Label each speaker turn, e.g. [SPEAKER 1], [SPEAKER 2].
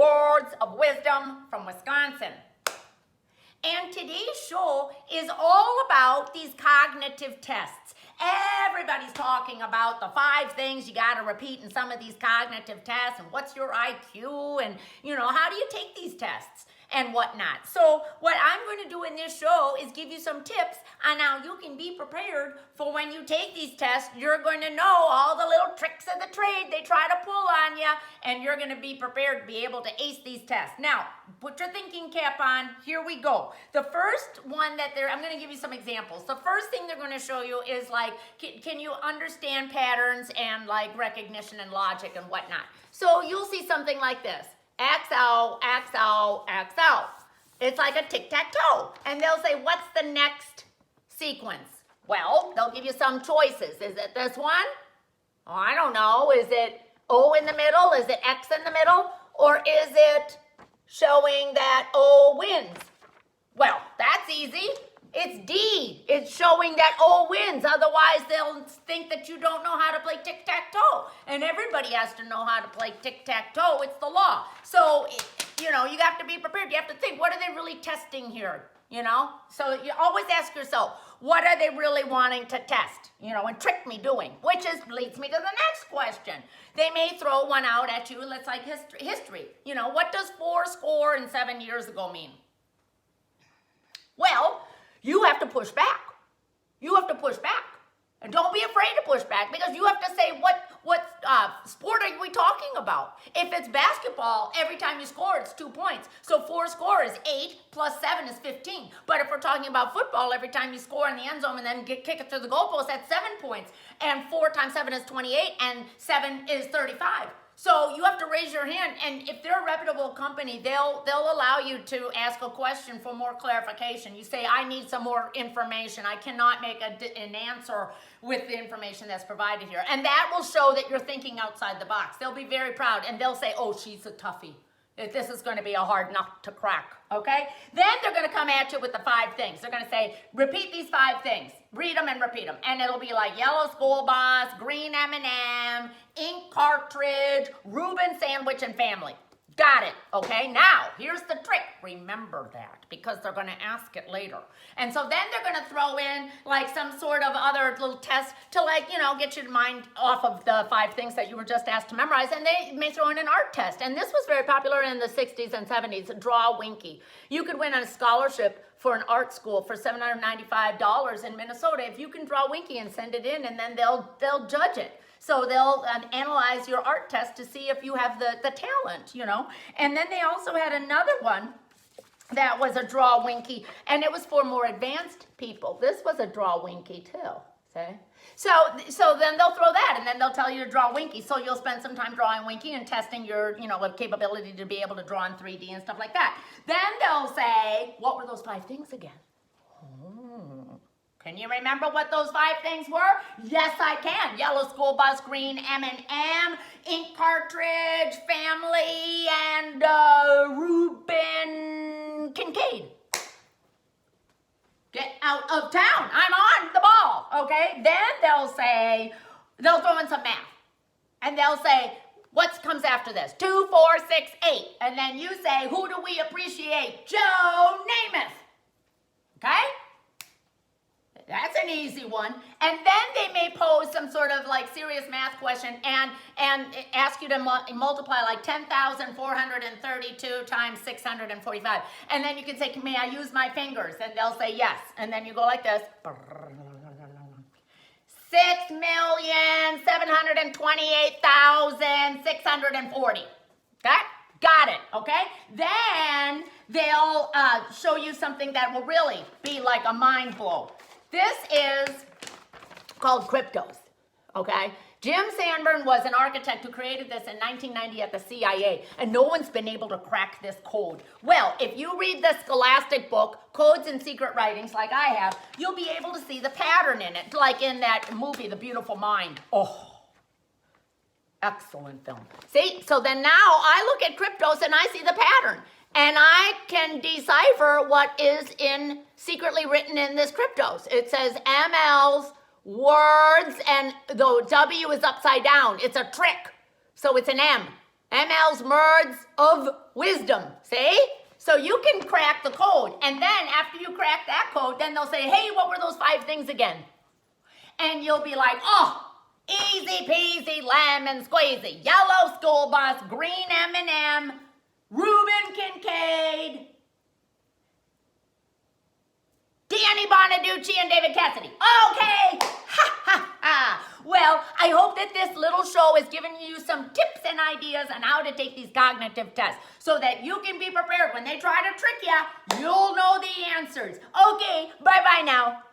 [SPEAKER 1] words of wisdom from Wisconsin. And today's show is all about these cognitive tests. Everybody's talking about the 5 things you got to repeat in some of these cognitive tests, and what's your IQ, and how do you take these tests and whatnot. So what I'm going to do in this show is give you some tips on how you can be prepared for when you take these tests. You're going to know all the little tricks of the trade they try to pull on you, and you're going to be prepared to be able to ace these tests. Now, put your thinking cap on. Here we go. The first one I'm going to give you some examples. The first thing they're going to show you is like, can you understand patterns and like recognition and logic and whatnot. So you'll see something like this. X out, X out, X out. It's like a tic-tac-toe. And they'll say, what's the next sequence? Well, they'll give you some choices. Is it this one? Oh, I don't know. Is it O in the middle? Is it X in the middle? Or is it showing that O wins? Well, that's easy. It's D. It's showing that O wins. Otherwise, they'll think that you don't know how to play tic-tac-toe. And everybody has to know how to play tic-tac-toe. It's the law. So, you have to be prepared. You have to think, what are they really testing here? So you always ask yourself, what are they really wanting to test? And trick me doing, which leads me to the next question. They may throw one out at you. Let's like history. What does 4 and 7 years ago mean? Well, you have to push back. You have to push back. And don't be afraid to push back, because you have to say what sport are we talking about? If it's basketball, every time you score, it's 2 points. So 4 score is 8 plus 7 is 15. But if we're talking about football, every time you score in the end zone and then kick it through the goalpost, that's 7 points. And 4 times 7 is 28, and 7 is 35. So you have to raise your hand, and if they're a reputable company, they'll allow you to ask a question for more clarification. You say, I need some more information. I cannot make an answer with the information that's provided here. And that will show that you're thinking outside the box. They'll be very proud, and they'll say, oh, she's a toughie. This is going to be a hard nut to crack, okay? Then they're going to come at you with the 5 things. They're going to say, repeat these 5 things. Read them and repeat them. And it'll be like yellow school bus, green M&M, ink cartridge, Reuben sandwich, and family. Got it, okay? Now, here's the trick. Remember that, because they're going to ask it later. And so then they're going to throw in like some sort of other little test to get your mind off of the 5 things that you were just asked to memorize. And they may throw in an art test. And this was very popular in the 60s and 70s, Draw Winky. You could win a scholarship for an art school for $795 in Minnesota if you can draw Winky and send it in, and then they'll judge it. So they'll analyze your art test to see if you have the talent, And then they also had another one that was a Draw Winky, and it was for more advanced people. This was a Draw Winky too, see? So then they'll throw that, and then they'll tell you to draw Winky. So you'll spend some time drawing Winky and testing your, capability to be able to draw in 3D and stuff like that. Then they'll say, what were those 5 things again? Can you remember what those 5 things were? Yes, I can. Yellow school bus, green M&M, ink cartridge, family, and Reuben Kincaid. Get out of town. I'm on the ball, okay? Then they'll throw in some math. And they'll say, what comes after this? 2, 4, 6, 8. And then you say, who do we appreciate? Joe Namath. Okay? That's an easy one. And then they may pose some sort of like serious math question and ask you to multiply like 10,432 times 645. And then you can say, may I use my fingers? And they'll say yes. And then you go like this. 6,728,640. Okay? Got it, okay? Then they'll show you something that will really be like a mind blow. This is called cryptos, okay? Jim Sanborn was an architect who created this in 1990 at the CIA, and no one's been able to crack this code. Well, if you read the Scholastic book, Codes and Secret Writings, like I have, you'll be able to see the pattern in it, like in that movie, The Beautiful Mind. Oh, excellent film. See, so then now I look at cryptos and I see the pattern. And I can decipher what is secretly written in this cryptos. It says ML's words, and the W is upside down. It's a trick. So it's an M. ML's words of wisdom. See? So you can crack the code. And then after you crack that code, then they'll say, hey, what were those 5 things again? And you'll be like, oh, easy peasy lemon squeezy. Yellow school bus, green M&M, Reuben Kincaid, Danny Bonaducci, and David Cassidy. Okay. Ha, ha, ha. Well, I hope that this little show has given you some tips and ideas on how to take these cognitive tests so that you can be prepared. When they try to trick you, you'll know the answers. Okay, bye-bye now.